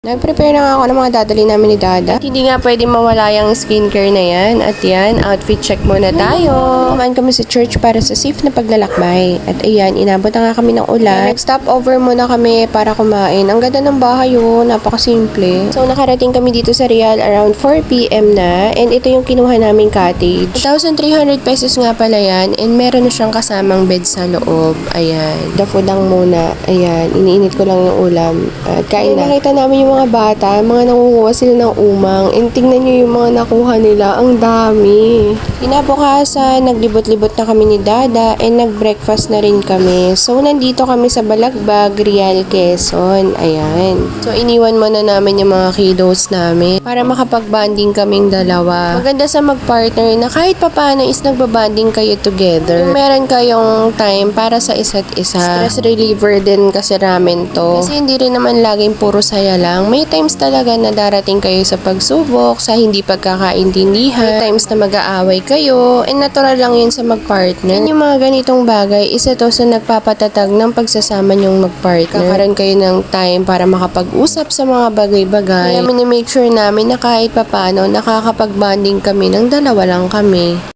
Nag-prepare na nga ako ng mga dadali namin ni Dada. At hindi nga pwede mawala yung skincare na yan. At yan, outfit check muna tayo. Kumaan kami sa church para sa safe na paglalakbay. At ayan, inabot na nga kami ng ulan. Nag-stop over muna kami para kumain. Ang ganda ng bahay yun, napakasimple. So nakarating kami dito sa Real around 4 p.m. na. And ito yung kinuha naming cottage. 1,300 pesos nga pala yan. And meron na siyang kasamang bed sa loob. Ayan, dafudang muna. Ayan, iniinit ko lang yung ulam. At kain na. Nakita namin yung mga bata, mga nangunguha sila ng umang. And tingnan nyo yung mga nakuha nila. Ang dami. Kinabukasan, naglibot-libot na kami ni Dada and nag-breakfast na rin kami. So, nandito kami sa Balagbag, Real, Quezon. Ayan. So, iniwan muna namin yung mga kiddos namin para makapag-bonding kaming dalawa. Maganda sa mag-partner na kahit papano is nagbabanding kayo together. Yung meron kayong time para sa isa't isa. Stress reliever din kasi ramen to. Kasi hindi rin naman laging puro saya lang. May times talaga na darating kayo sa pagsubok, sa hindi pagkakaintindihan, may times na mag-aaway kayo, and natural lang yun sa mag-partner. Yung mga ganitong bagay, isa to sa nagpapatatag ng pagsasama nyong mag-partner. Kakaroon kayo ng time para makapag-usap sa mga bagay-bagay. Kaya minimake sure namin na kahit papano, nakakapag-bonding kami ng dalawa lang kami.